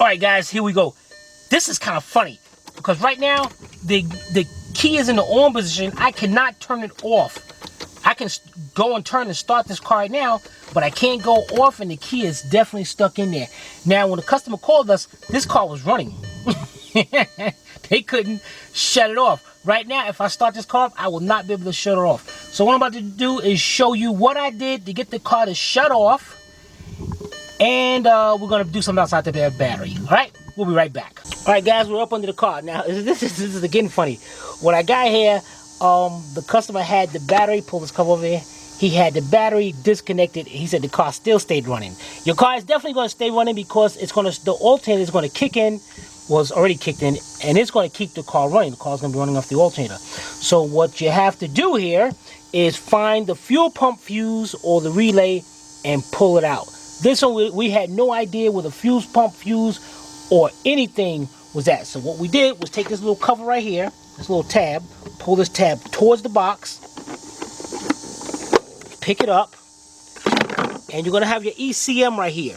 Alright guys, here we go. This is kind of funny because right now the key is in the on position. I cannot turn it off. I can go and turn and start this car right now, but I can't go off and the key is definitely stuck in there. Now when the customer called us, this car was running. They couldn't shut it off. Right now, if I start this car up, I will not be able to shut it off. So what I'm about to do is show you what I did to get the car to shut off. And we're going to do something outside the battery. Alright? We'll be right back. Alright guys, we're up under the car. Now, this is again funny. When I got here, the customer had the battery, pull this cover over here. He had the battery disconnected. He said the car still stayed running. Your car is definitely going to stay running because the alternator is going to kick in. Was already kicked in, and it's going to keep the car running. The car's going to be running off the alternator. So what you have to do here is find the fuel pump fuse or the relay and pull it out. This one, we had no idea where the fuel pump fuse or anything was at. So what we did was take this little cover right here, this little tab, pull this tab towards the box, pick it up, and you're going to have your ECM right here.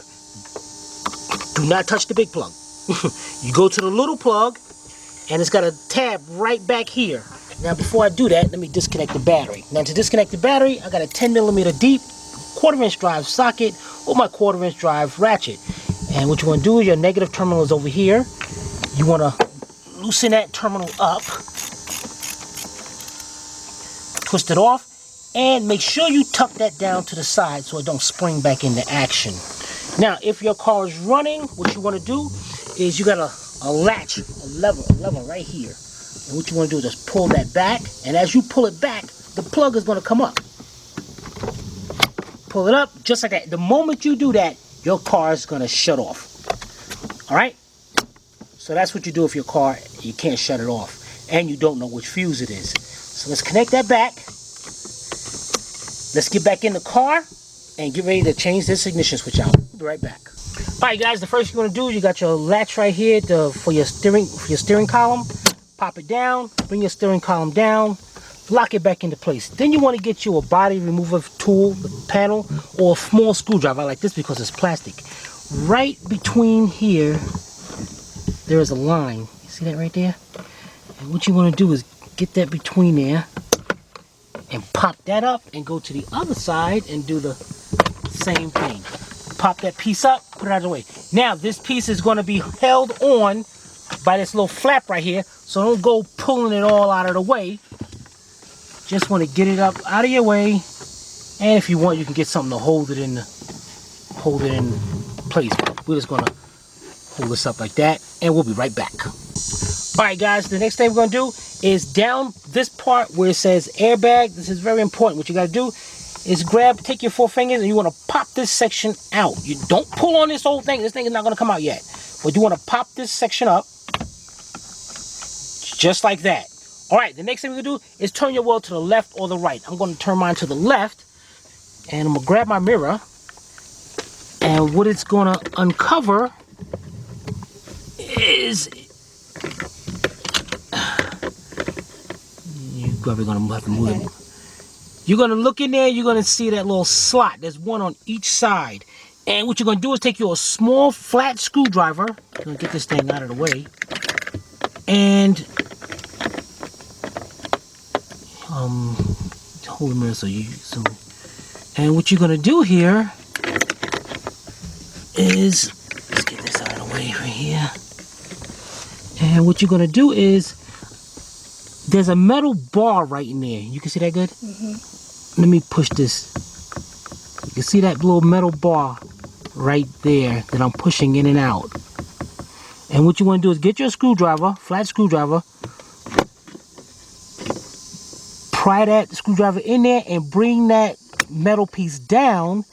Do not touch the big plug. You go to the little plug, and it's got a tab right back here. Now, before I do that, let me disconnect the battery. Now, to disconnect the battery, I got a 10mm deep 1/4" drive socket or my 1/4" drive ratchet. And what you want to do is your negative terminal is over here. You want to loosen that terminal up, twist it off, and make sure you tuck that down to the side so it don't spring back into action. Now, if your car is running, what you want to do is you got a latch, a lever right here. And what you want to do is just pull that back. And as you pull it back, the plug is going to come up. Pull it up just like that. The moment you do that, your car is going to shut off. Alright? So that's what you do if your car, you can't shut it off. And you don't know which fuse it is. So let's connect that back. Let's get back in the car and get ready to change this ignition switch out. We'll be right back. Alright guys, the first thing you want to do is you got your latch right here for your steering column. Pop it down, bring your steering column down, lock it back into place. Then you want to get you a body remover tool, the panel, or a small screwdriver. I like this because it's plastic. Right between here, there is a line. You see that right there? And what you want to do is get that between there and pop that up and go to the other side and do the same thing. Pop that piece up, put it out of the way. Now, this piece is going to be held on by this little flap right here, so don't go pulling it all out of the way. Just want to get it up out of your way, and if you want, you can get something to hold it in place. We're just going to hold this up like that, and we'll be right back. Alright guys, the next thing we're going to do is down this part where it says airbag. This is very important. What you got to do is take your 4 fingers and you want to pop this section out. You don't pull on this whole thing. This thing is not going to come out yet. But you want to pop this section up. Just like that. Alright, the next thing we're going to do is turn your wheel to the left or the right. I'm going to turn mine to the left. And I'm going to grab my mirror. And what it's going to uncover is... You're probably going to have to move it. You're going to look in there, you're going to see that little slot. There's one on each side. And what you're going to do is take your small flat screwdriver. I'm going to get this thing out of the way. And hold the mirror and what you're going to do here is, let's get this out of the way right here. And what you're going to do is, there's a metal bar right in there. You can see that good? Mm-hmm. Let me push this. You can see that little metal bar right there that I'm pushing in and out. And what you want to do is get your screwdriver, flat screwdriver, pry that screwdriver in there and bring that metal piece down.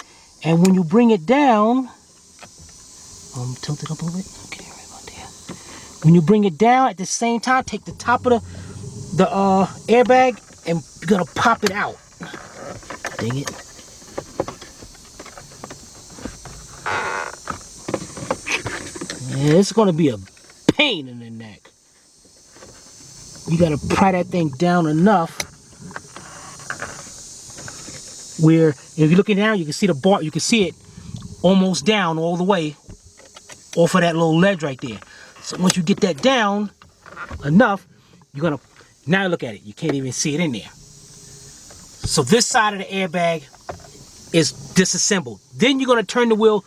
And when you bring it down, tilt it up a little bit. Okay, right about there. When you bring it down, at the same time, take the top of the airbag and you're gonna pop it out. Dang it. Yeah, it's gonna be a pain in the neck. You gotta pry that thing down enough where if you're looking down, you can see the bar, you can see it almost down all the way. off of that little ledge right there. So once you get that down enough, you're gonna, now look at it, you can't even see it in there. So this side of the airbag is disassembled. Then you're gonna turn the wheel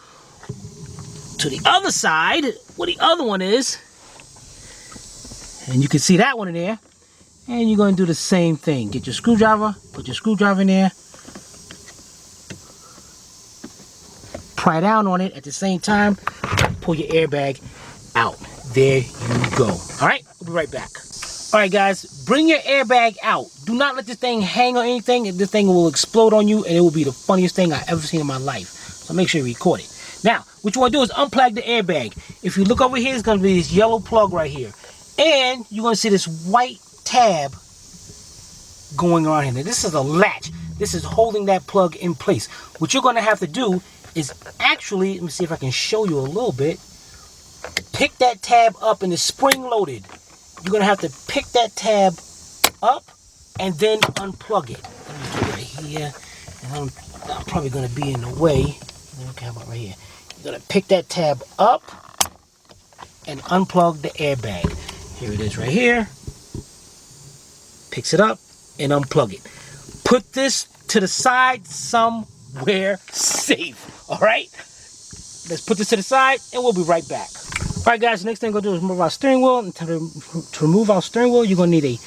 to the other side, where the other one is, and you can see that one in there. And you're gonna do the same thing. Get your screwdriver, put your screwdriver in there, pry down on it at the same time, pull your airbag out. There you go. All right, we'll be right back. All right, guys, bring your airbag out. Do not let this thing hang on anything. This thing will explode on you, and it will be the funniest thing I've ever seen in my life. So make sure you record it. Now, what you want to do is unplug the airbag. If you look over here, it's going to be this yellow plug right here. And you're going to see this white tab going on here. Now, this is a latch. This is holding that plug in place. What you're going to have to do is actually, let me see if I can show you a little bit. Pick that tab up, and it's spring loaded. You're going to have to pick that tab up and then unplug it. Let me do it right here. And I'm probably going to be in the way. Okay, how about right here? You're going to pick that tab up and unplug the airbag. Here it is right here. Picks it up and unplug it. Put this to the side somewhere safe. All right? Let's put this to the side and we'll be right back. All right, guys, the next thing we're going to do is remove our steering wheel. And to remove our steering wheel, you're going to need a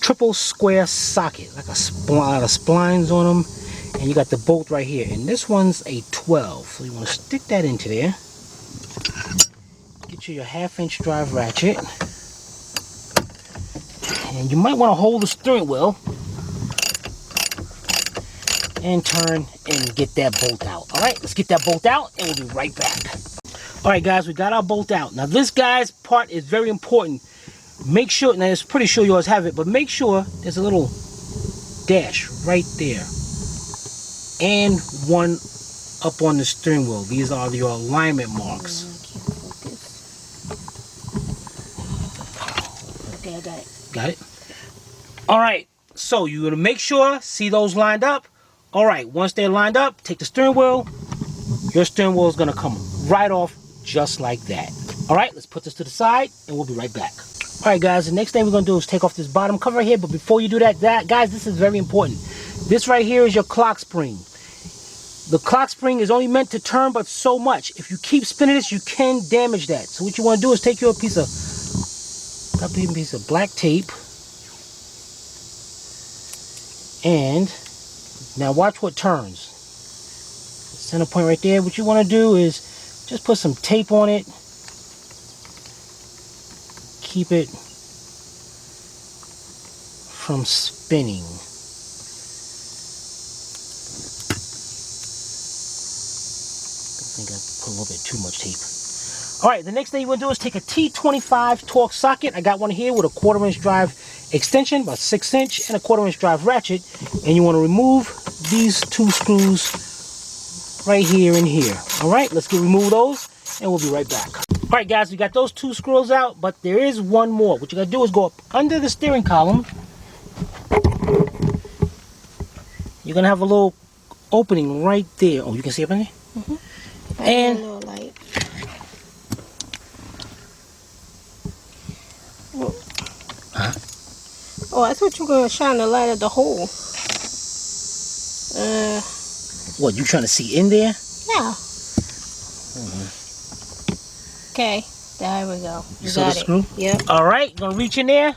triple square socket, like a lot of splines on them. And you got the bolt right here. And this one's a 12. So you want to stick that into there. Get you your 1/2-inch drive ratchet. And you might want to hold the steering wheel and turn and get that bolt out. All right, let's get that bolt out and we'll be right back. All right, guys, we got our bolt out. Now, this, guys, part is very important. Make sure, now it's pretty sure yours have it, but make sure there's a little dash right there. And one up on the steering wheel. These are your alignment marks. Okay, I got it. Got it? All right, so you're gonna make sure, see those lined up? All right, once they're lined up, take the steering wheel. Your steering wheel is gonna come right off just like that. All right, let's put this to the side and we'll be right back. All right, guys, the next thing we're gonna do is take off this bottom cover here, but before you do that, guys, this is very important. This right here is your clock spring. The clock spring is only meant to turn but so much. If you keep spinning this, you can damage that. So what you want to do is take your piece of black tape, and now watch what turns. Center point right there. What you want to do is just put some tape on it. Keep it from spinning. I think I put a little bit too much tape. All right, the next thing you want to do is take a T25 Torx socket. I got one here with a 1/4-inch drive extension, about 6-inch, and a 1/4-inch drive ratchet. And you want to remove these two screws right here and here. All right, let's remove those, and we'll be right back. All right, guys, we got those two screws out, but there is one more. What you got to do is go up under the steering column. You're going to have a little opening right there. Oh, you can see up in there? Mm-hmm. And a little light. huh? Oh, I thought you were going to shine the light at the hole. What, you trying to see in there? Yeah. Okay, there we go. You saw the screw? Yep. All right, you're going to reach in there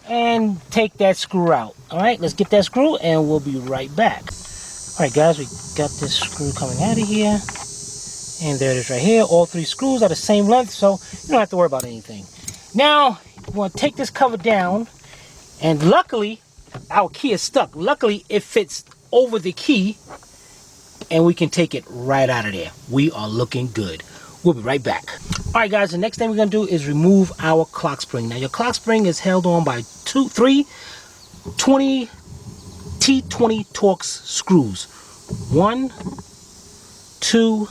and take that screw out. All right, let's get that screw and we'll be right back. All right, guys, we got this screw coming out of here. And there it is right here. All 3 screws are the same length, so you don't have to worry about anything. Now, you want to take this cover down, and luckily, our key is stuck. Luckily, it fits over the key, and we can take it right out of there. We are looking good. We'll be right back. All right, guys, the next thing we're going to do is remove our clock spring. Now, your clock spring is held on by 3 T20 Torx screws. 1, 2,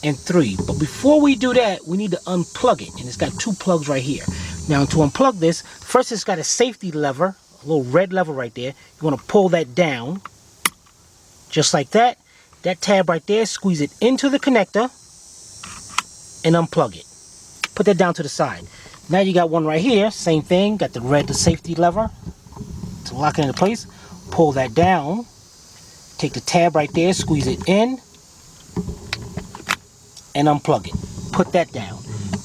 and 3. But before we do that, we need to unplug it, and it's got 2 plugs right here. Now, to unplug this, first it's got a safety lever, a little red lever right there. You want to pull that down just like that. That tab right there, squeeze it into the connector, and unplug it. Put that down to the side. Now you got one right here, same thing, got the safety lever to lock it into place. Pull that down, take the tab right there, squeeze it in, and unplug it. Put that down.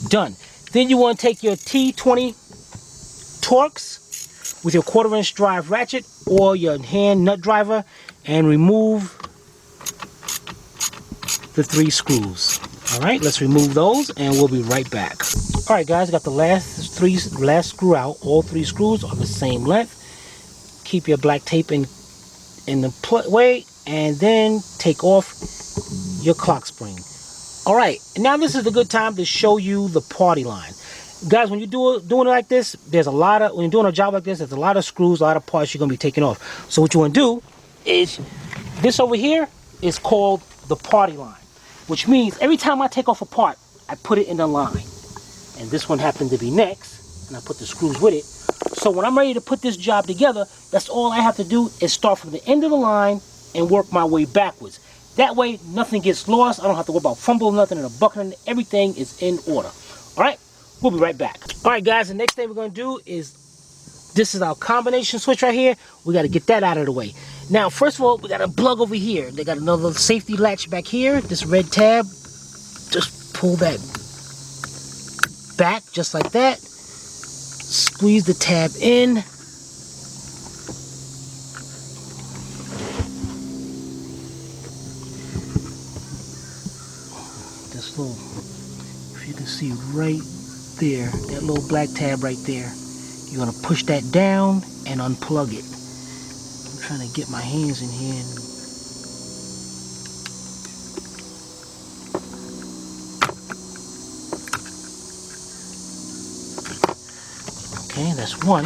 Done. Then you want to take your T20 Torx with your 1/4" drive ratchet or your hand nut driver and remove the 3 screws. Alright, let's remove those and we'll be right back. Alright guys, got the last screw out. All 3 screws are the same length. Keep your black tape in the way and then take off your clock spring. Alright, now this is a good time to show you the party line. Guys, when you're doing it like this, when you're doing a job like this, there's a lot of screws, a lot of parts you're going to be taking off. So what you want to do is, this over here is called the party line. Which means every time I take off a part, I put it in the line. And this one happened to be next, and I put the screws with it. So when I'm ready to put this job together, that's all I have to do is start from the end of the line and work my way backwards. That way, nothing gets lost. I don't have to worry about fumbling nothing in a bucket. Everything is in order. Alright, we'll be right back. Alright guys, the next thing we're going to do is, this is our combination switch right here. We got to get that out of the way. Now, first of all, we got a plug over here. They got another safety latch back here. This red tab, just pull that back just like that. Squeeze the tab in. This little, if you can see right there, that little black tab right there, you're going to push that down and unplug it. I'm trying to get my hands in here and okay, that's one.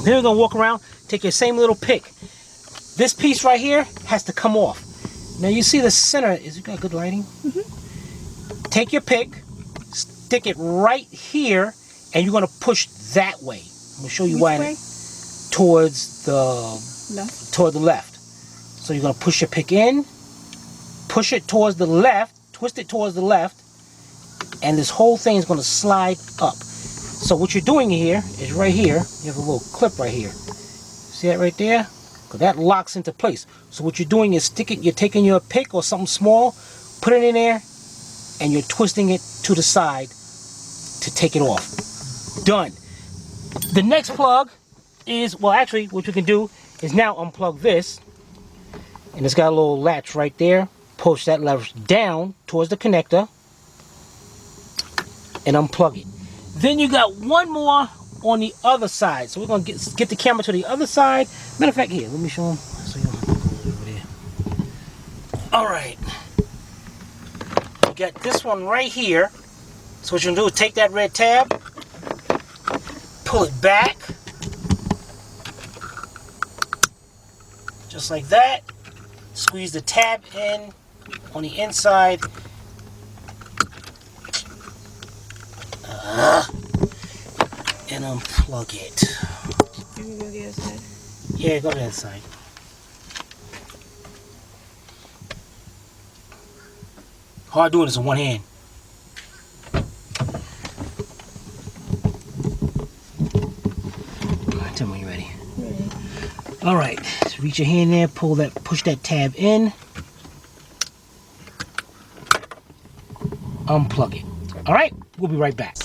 Then we're going to walk around, take your same little pick. This piece right here has to come off. Now you see the center, is it got good lighting? Mm-hmm. Take your pick, stick it right here, and you're going to push that way. I'm going to show you why. Way? Towards the left. Toward the left. So you're going to push your pick in, push it towards the left, twist it towards the left, and this whole thing is going to slide up. So what you're doing here is right here, you have a little clip right here. See that right there? Because that locks into place. So what you're doing is you're taking your pick or something small, put it in there, and you're twisting it to the side to take it off. Done. The next plug is, well actually what you can do is now unplug this, and it's got a little latch right there. Push that lever down towards the connector and unplug it. Then you got one more on the other side. So we're going to get the camera to the other side. Matter of fact, here, let me show them. So you don't have to go over there. Alright. You got this one right here. So what you're going to do is take that red tab, pull it back, just like that. Squeeze the tab in on the inside. And unplug it. You can go to the other side. Yeah, go to the other side. Hard doing this in one hand. Alright, tell me when you're ready. Ready. Alright, so reach your hand there, push that tab in. Unplug it. Alright, we'll be right back.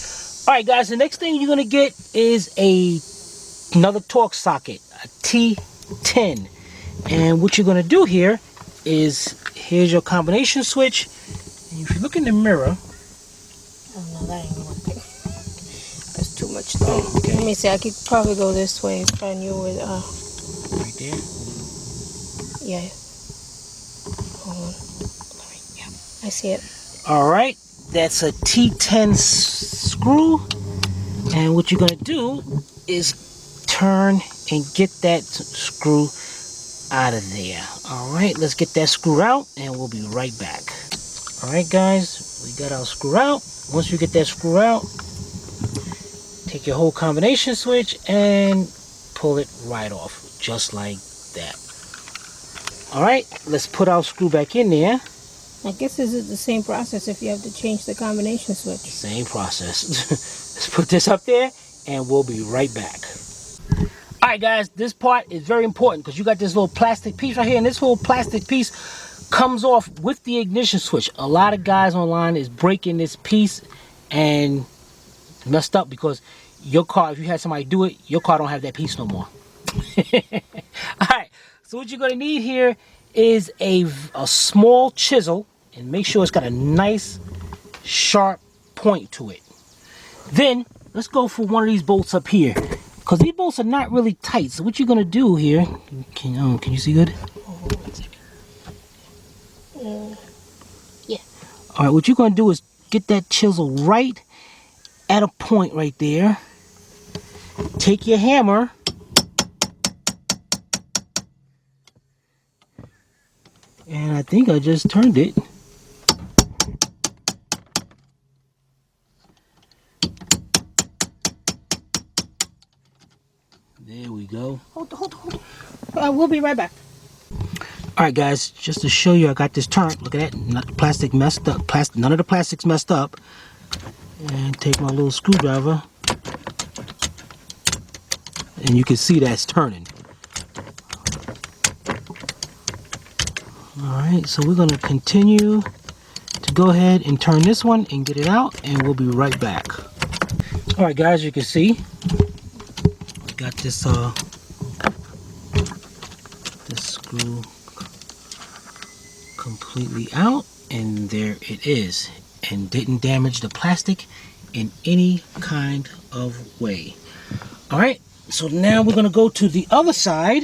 Alright guys, the next thing you're going to get is another Torx socket, a T10. And what you're going to do here is, here's your combination switch. And if you look in the mirror... Oh no, that ain't one thing. That's too much though. Oh, okay. Let me see, I could probably go this way if I knew it. Right there? Yeah. Hold on. Alright, yeah. I see it. Alright, that's a T10 screw. And what you're going to do is turn and get that screw out of there. Alright, let's get that screw out and we'll be right back. Alright guys, we got our screw out. Once you get that screw out, take your whole combination switch and pull it right off, just like that. Alright, let's put our screw back in there. I guess this is the same process if you have to change the combination switch. Same process. Let's put this up there and we'll be right back. Alright guys, this part is very important because you got this little plastic piece right here, and this little plastic piece comes off with the ignition switch. A lot of guys online is breaking this piece and messed up because your car, if you had somebody do it, your car don't have that piece no more. Alright, so what you're going to need here is a small chisel, and make sure it's got a nice sharp point to it. Then let's go for one of these bolts up here, because these bolts are not really tight. So what you're going to do here, can you see good? Yeah. Alright, what you're going to do is get that chisel right at a point right there. Take your hammer and I think I just turned it. There we go. Hold. We'll be right back. Alright guys, just to show you I got this turned. Look at that. Not the plastic messed up. None of the plastic's messed up. And take my little screwdriver. And you can see that's turning. Alright, so we're going to continue to go ahead and turn this one and get it out, and we'll be right back. Alright guys, you can see I got this this screw completely out, and there it is, and didn't damage the plastic in any kind of way. Alright, so now we're going to go to the other side.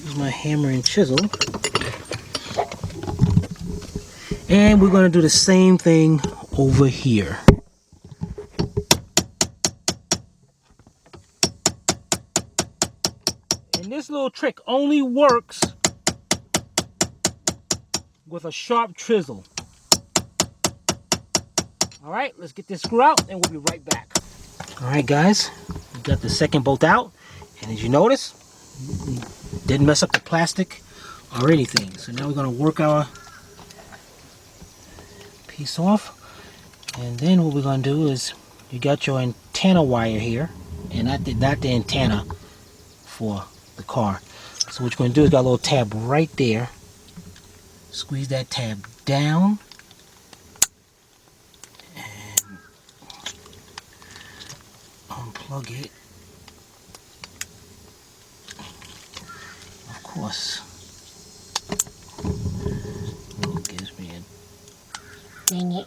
Use my hammer and chisel. And we're going to do the same thing over here. And this little trick only works with a sharp chisel. Alright, let's get this screw out and we'll be right back. Alright guys, we got the second bolt out. And as you notice, didn't mess up the plastic or anything. So now we're going to work our piece off, and then what we're going to do is, you got your antenna wire here, and not the antenna for the car. So what you're going to do is, got a little tab right there, squeeze that tab down and unplug it. Of course, it gives me a Dang it.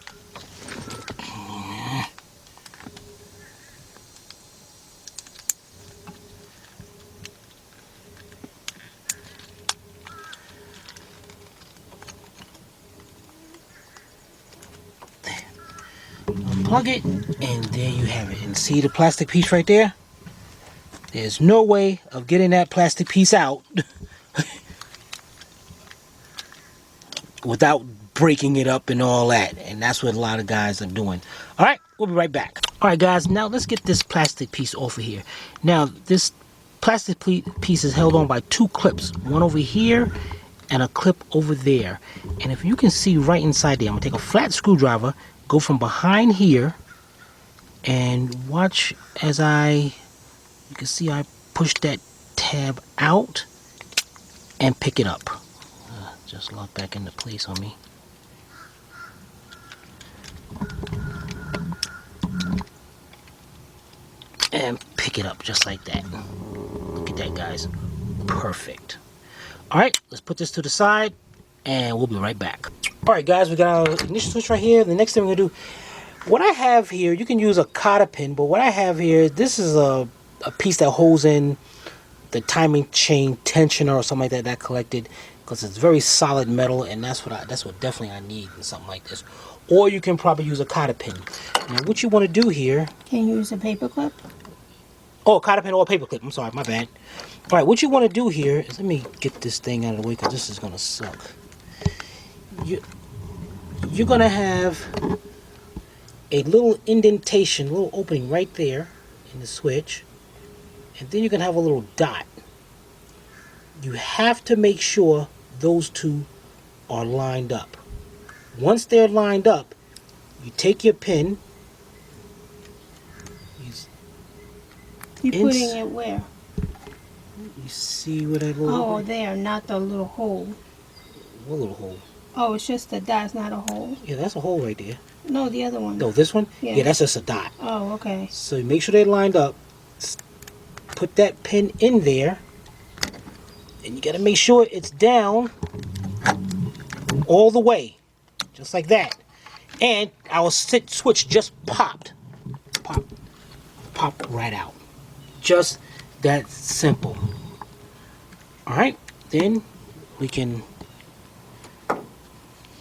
Unplug it, and there you have it. And see the plastic piece right there? There's no way of getting that plastic piece out without breaking it up and all that, and that's what a lot of guys are doing. Alright, we'll be right back. Alright guys, now let's get this plastic piece off of here. Now this plastic piece is held on by two clips, one over here and a clip over there. And if you can see right inside there, I'm going to take a flat screwdriver, go from behind here, and watch as you can see I push that tab out and pick it up. Just lock back into place on me. And pick it up just like that. Look at that, guys. Perfect. Alright, let's put this to the side and we'll be right back. Alright guys, we got our ignition switch right here. The next thing we're going to do, what I have here, you can use a cotter pin, but what I have here, this is a piece that holds in the timing chain tensioner or something like that collected, because it's very solid metal, and that's what definitely I need in something like this. Or you can probably use a cotter pin. Now what you want to do here, Can you use a paper clip? oh, cotter pin or a paper clip, I'm sorry, my bad. Alright, what you want to do here is, let me get this thing out of the way because this is going to suck. You're going to have a little indentation, a little opening right there in the switch, and then you're going to have a little dot. You have to make sure those two are lined up. Once they're lined up, you take your pin. You putting it where? You see where that little... Oh, there, not the little hole. What little hole? Oh, it's just a dot, it's not a hole. Yeah, that's a hole right there. No, the other one. No, this one? Yeah, Yeah, that's just a dot. Oh, okay. So make sure they're lined up. Put that pin in there. And you got to make sure it's down all the way. Just like that. And our switch just popped. Popped right out. Just that simple. Alright, then we can...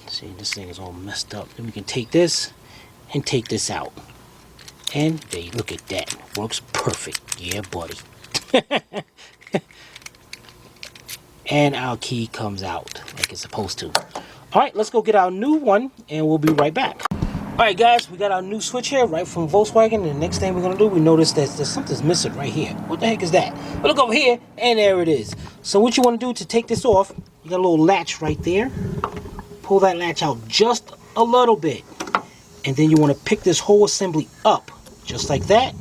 See, this thing is all messed up. Then we can take this and take this out. And there, look at that. Works perfect. Yeah, buddy. And our key comes out like it's supposed to. Alright, let's go get our new one and we'll be right back. Alright guys, we got our new switch here right from Volkswagen. And the next thing we're going to do, we notice that there's something's missing right here. What the heck is that? But look over here and there it is. So what you want to do to take this off, you got a little latch right there. Pull that latch out just a little bit. And then you want to pick this whole assembly up. Just like that.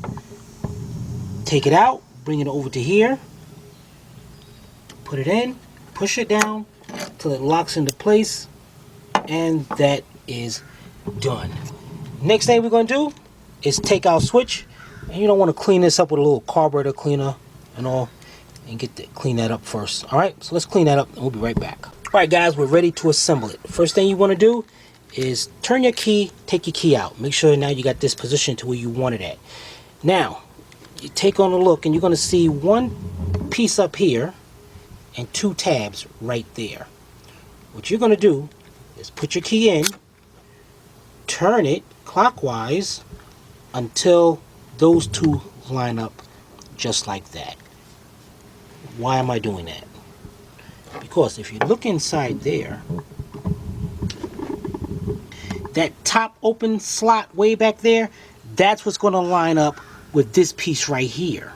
Take it out. Bring it over to here. Put it in. Push it down till it locks into place. And that is done. Next thing we're going to do is take our switch. And you don't want to clean this up with a little carburetor cleaner and all. And clean that up first. Alright, so let's clean that up and we'll be right back. Alright guys, we're ready to assemble it. First thing you want to do is turn your key, take your key out. Make sure now you got this position to where you want it at. Now, you take on a look and you're going to see one piece up here and two tabs right there. What you're going to do is put your key in, turn it clockwise until those two line up just like that. Why am I doing that? Because if you look inside there, that top open slot way back there, that's what's going to line up with this piece right here.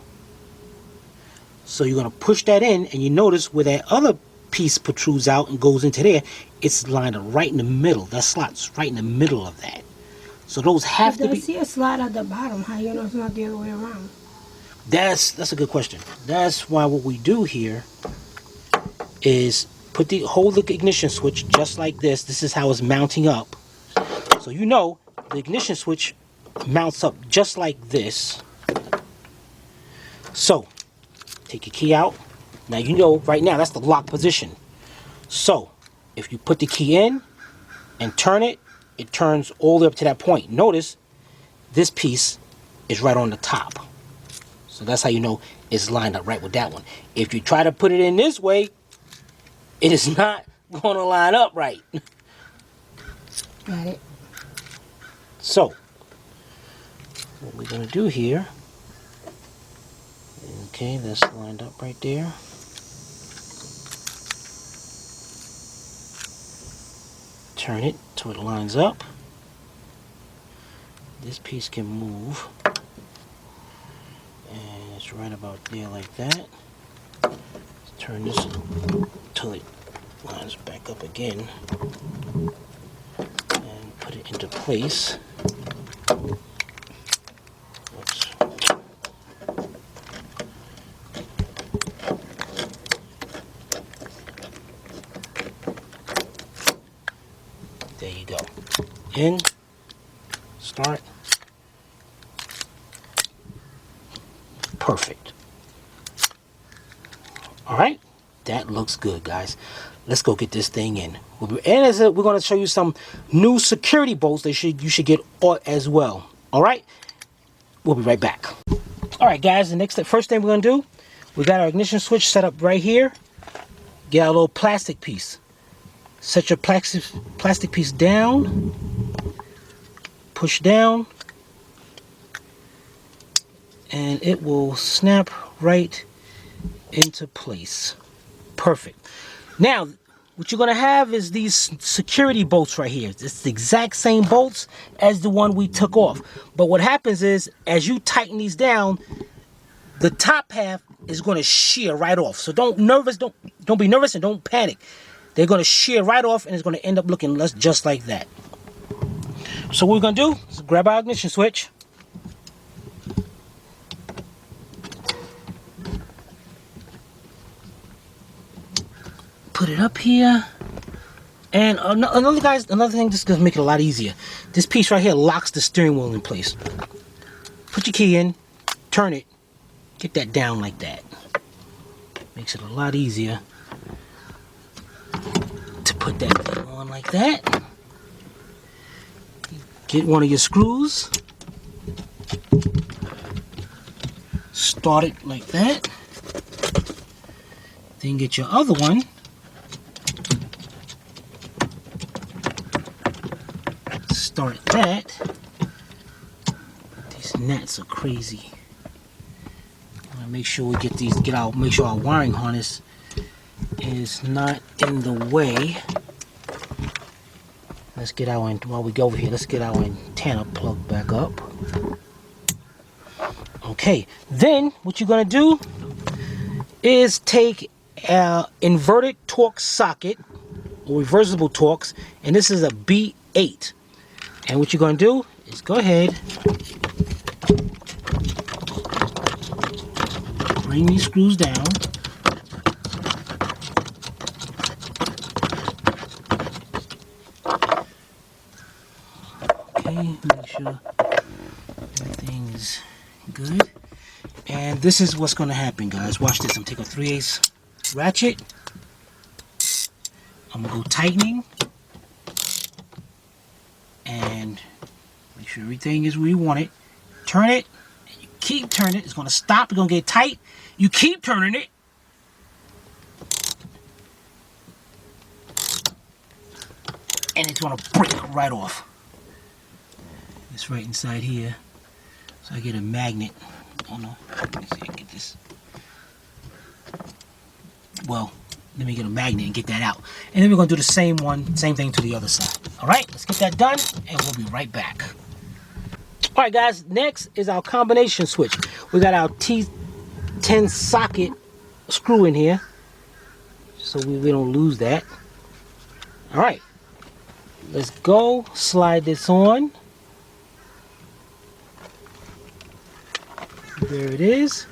So you're going to push that in, and you notice where that other piece protrudes out and goes into there, it's lined up right in the middle. That slot's right in the middle of that. So those have to be... I see a slot at the bottom. How you know it's not the other way around? That's a good question. That's why what we do here is hold the ignition switch just like this. This is how it's mounting up. So you know the ignition switch mounts up just like this. So take your key out. Now you know right now that's the lock position. So if you put the key in and turn it, it turns all the way up to that point. Notice this piece is right on the top. So that's how you know it's lined up right with that one. If you try to put it in this way, it is not going to line up right. Got it. So, what we're going to do here, okay, that's lined up right there. Turn it till it lines up. This piece can move. And it's right about there like that. Turn this till it lines back up again. And put it into place. Oops. There you go. In. Start. Perfect. Alright, that looks good, guys. Let's go get this thing in. And we're going to show you some new security bolts that you should get as well. Alright, we'll be right back. Alright guys, first thing we're going to do, we got our ignition switch set up right here. Get our little plastic piece. Set your plastic piece down. Push down. And it will snap right into place. Perfect. Now, what you're going to have is these security bolts right here. It's the exact same bolts as the one we took off. But what happens is, as you tighten these down, the top half is going to shear right off. So don't be nervous and don't panic. they're going to shear right off, and it's going to end up looking just like that. So what we're going to do is grab our ignition switch. Put it up here. And another thing, just to make it a lot easier. This piece right here locks the steering wheel in place. Put your key in, turn it, get that down like that. Makes it a lot easier to put that thing on like that. Get one of your screws. Start it like that. Then get your other one. Start that. These gnats are crazy. Make sure we make sure our wiring harness is not in the way. Let's get our, while we go over here, let's get our antenna plugged back up. Okay, then what you're gonna do is take an inverted Torx socket or reversible Torx, and this is a B8. And what you're gonna do is go ahead, bring these screws down. Okay, make sure everything's good. And this is what's going to happen, guys. Watch this. I'm going to take a 3/8 ratchet. I'm going to go tightening. And make sure everything is where you want it. Turn it. And you keep turning it. It's going to stop. It's going to get tight. You keep turning it. And it's going to break right off. It's right inside here. So I get a magnet. Oh no. Let me see. I get this. Well, let me get a magnet and get that out. And then we're going to do the same thing to the other side. Alright, let's get that done and we'll be right back. Alright guys, next is our combination switch. We got our T10 socket screw in here. So we don't lose that. Alright. Let's go. Slide this on. There it is.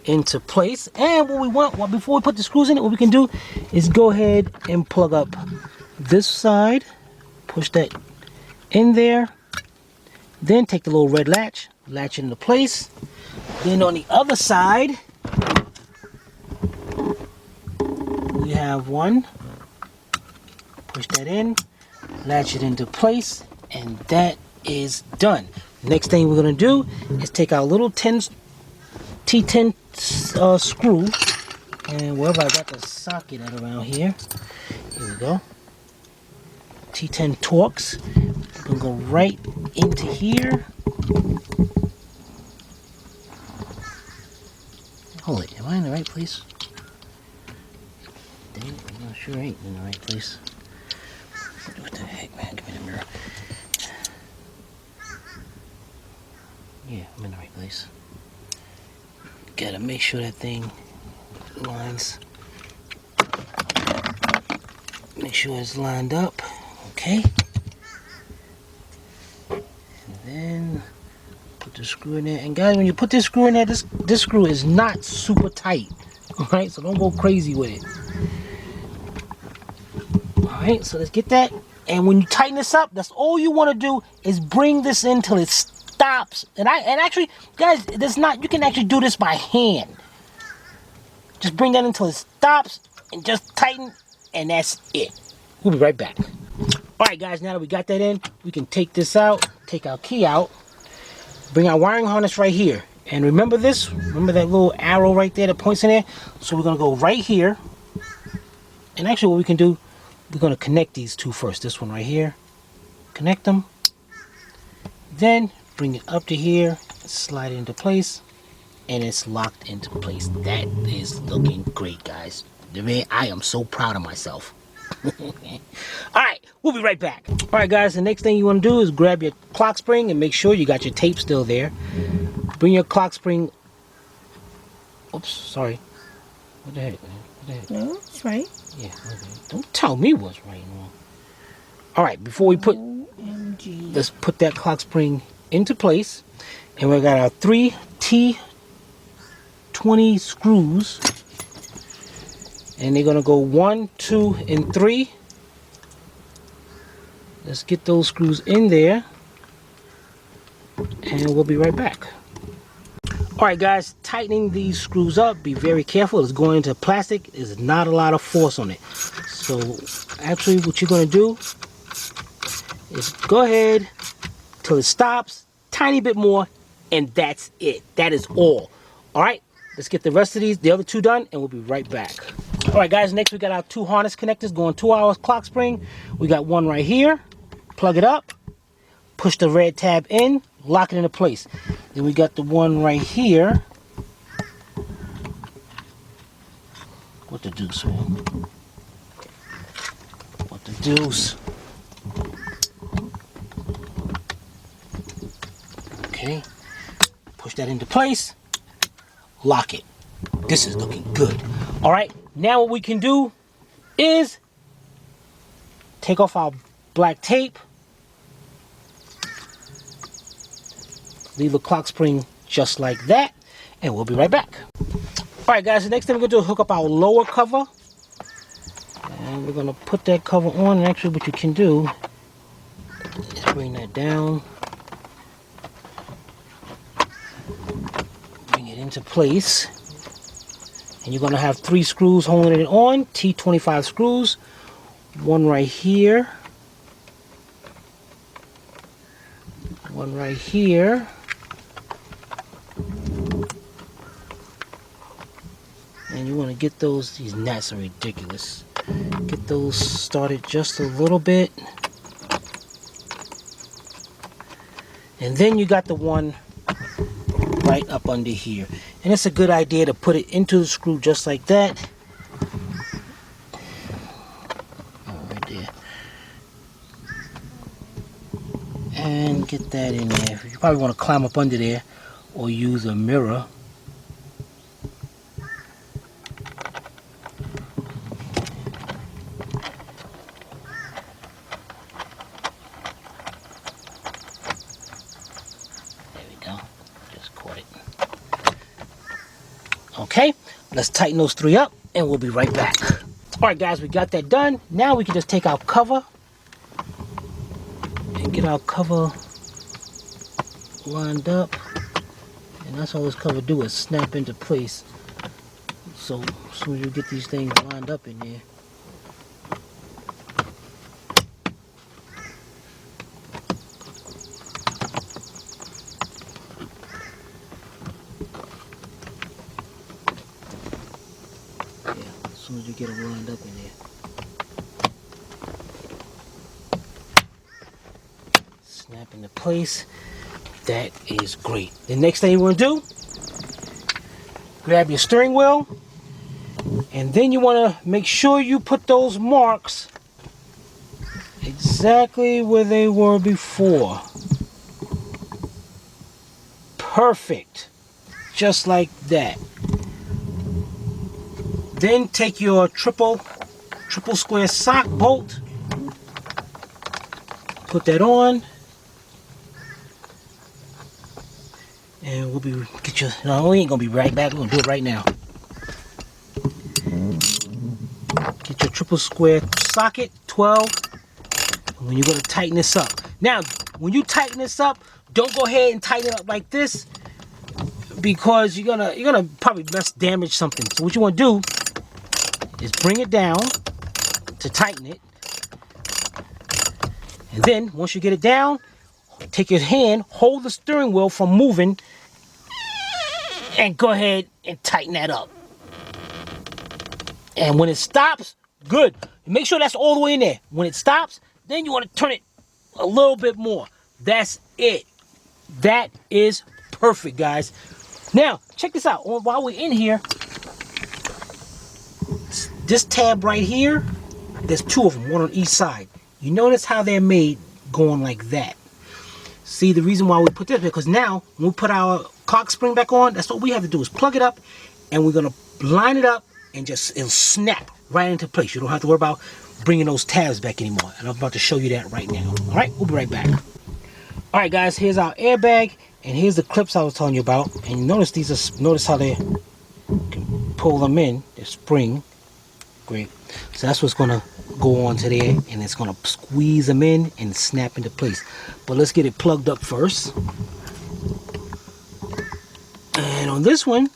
Into place. And what we want, before we put the screws in it, what we can do is go ahead and plug up this side. Push that in there. Then take the little red latch. Latch it into place. Then on the other side, we have one. Push that in. Latch it into place. And that is done. Next thing we're going to do is take our little T10 screw, and wherever I got the socket at around here, here we go, T10 Torx, we're going to go right into here. Hold it, am I in the right place? Dang it, I'm not sure I ain't in the right place. What the heck, man, give me the mirror. Yeah, I'm in the right place. Gotta make sure that thing lines. Make sure it's lined up. Okay. And then put the screw in there. And guys, when you put this screw in there, this screw is not super tight. Alright, so don't go crazy with it. Alright, so let's get that. And when you tighten this up, that's all you want to do is bring this in till it stops. And actually, guys, you can actually do this by hand. Just bring that until it stops and just tighten, and that's it. We'll be right back. Alright guys, now that we got that in, we can take this out, take our key out, bring our wiring harness right here. And remember this? Remember that little arrow right there that points in there? So we're going to go right here. And actually what we can do, we're going to connect these two first. This one right here. Connect them. Then bring it up to here, slide it into place, and it's locked into place. That is looking great, guys. Man, I am so proud of myself. Alright, we'll be right back. Alright guys, the next thing you want to do is grab your clock spring and make sure you got your tape still there. Bring your clock spring. Oops, sorry. What the heck, man? What the heck? No, it's right. Yeah, okay. Don't tell me what's right and wrong. All right, before we put, OMG. let's put that clock spring into place. And we got our 3 T20 screws. And they're gonna go 1, 2, and 3. Let's get those screws in there. And we'll be right back. Alright guys, tightening these screws up, be very careful. It's going into plastic. There's not a lot of force on it. So actually what you're going to do is go ahead till it stops, tiny bit more, and that's it. That is all. Alright, let's get the rest of these, the other 2 done, and we'll be right back. Alright guys, next we got our 2 harness connectors going 2 hours clock spring. We got one right here. Plug it up, push the red tab in, lock it into place. Then we got the one right here. What the deuce, man? What the deuce? Okay. Push that into place. Lock it. This is looking good. Alright, now what we can do is take off our black tape. Leave the clock spring just like that, and we'll be right back. Alright guys, the next thing we're going to do is hook up our lower cover. And we're going to put that cover on, and actually what you can do is bring that down. Bring it into place. And you're going to have 3 screws holding it on, T25 screws. One right here. One right here. And you want to get those, these gnats are ridiculous. Get those started just a little bit. And then you got the one right up under here. And it's a good idea to put it into the screw just like that. Oh, right there. And get that in there. You probably want to climb up under there or use a mirror. Okay, let's tighten those 3 up and we'll be right back. Alright guys, we got that done. Now we can just take our cover and get our cover lined up. And that's all this cover do is snap into place. So as soon as you get these things lined up in there. As soon as you get them lined up in there. Snap into place. That is great. The next thing you want to do, grab your steering wheel, and then you want to make sure you put those marks exactly where they were before. Perfect. Just like that. Then take your triple square sock bolt, put that on, and we'll be no, we ain't gonna be right back. We're gonna do it right now. Get your triple square socket, 12, and then you're gonna tighten this up. Now, when you tighten this up, don't go ahead and tighten it up like this, because you're gonna probably damage something. So what you want to do is bring it down to tighten it, and then once you get it down, take your hand, hold the steering wheel from moving, and go ahead and tighten that up. And when it stops, good. Make sure that's all the way in there. When it stops, then you want to turn it a little bit more. That's it. That is perfect, guys. Now, check this out. While we're in here, this tab right here, there's 2 of them, one on each side. You notice how they're made going like that. See, the reason why we put this, because now when we put our clock spring back on, that's what we have to do is plug it up, and we're going to line it up, and just it'll snap right into place. You don't have to worry about bringing those tabs back anymore. And I'm about to show you that right now. All right, we'll be right back. All right, guys, here's our airbag, and here's the clips I was telling you about. And you notice notice how they can pull them in. They're spring. Great. So that's what's gonna go on to there, and it's gonna squeeze them in and snap into place. But let's get it plugged up first. And on this one,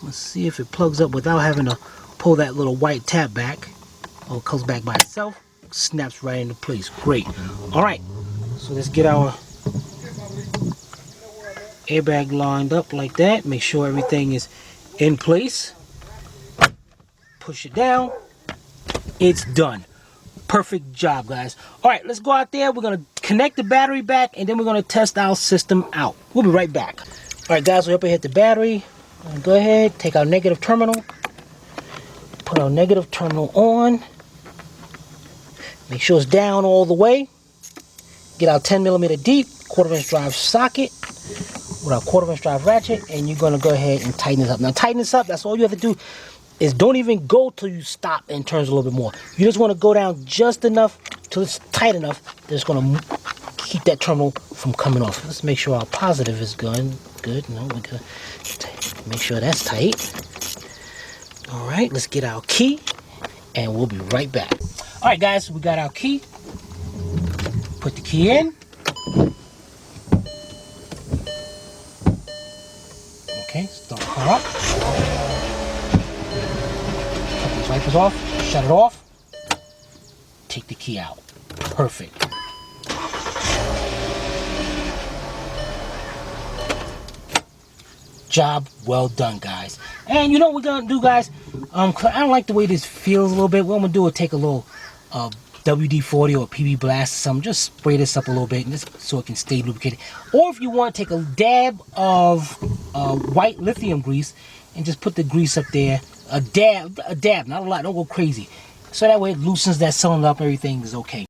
let's see if it plugs up without having to pull that little white tab back. Oh, it comes back by itself, snaps right into place. Great. All right, so let's get our airbag lined up like that. Make sure everything is in place. Push it down. It's done. Perfect job, guys. All right, let's go out there. We're going to connect the battery back, and then we're going to test our system out. We'll be right back. All right, guys, we're up here hit the battery. Go ahead, take our negative terminal. Put our negative terminal on. Make sure it's down all the way. Get our 10mm deep 1/4" drive socket with our 1/4" drive ratchet, and you're going to go ahead and tighten this up. Now, tighten this up, that's all you have to do. Is don't even go till you stop and turns a little bit more. You just want to go down just enough till it's tight enough that's going to keep that terminal from coming off. Let's make sure our positive is good. No, we gotta make sure that's tight. All right, let's get our key, and we'll be right back. All right, guys, we got our key. Put the key in. Okay, start the car up. Wipers off, shut it off, take the key out. Perfect. Job well done, guys. And you know what we're gonna do, guys? I don't like the way this feels a little bit. What I'm gonna do is take a little WD-40 or PB Blast or something. Just spray this up a little bit, and just so it can stay lubricated. Or if you want, take a dab of white lithium grease and just put the grease up there. A dab, not a lot. Don't go crazy. So that way it loosens that cylinder up. Everything is okay.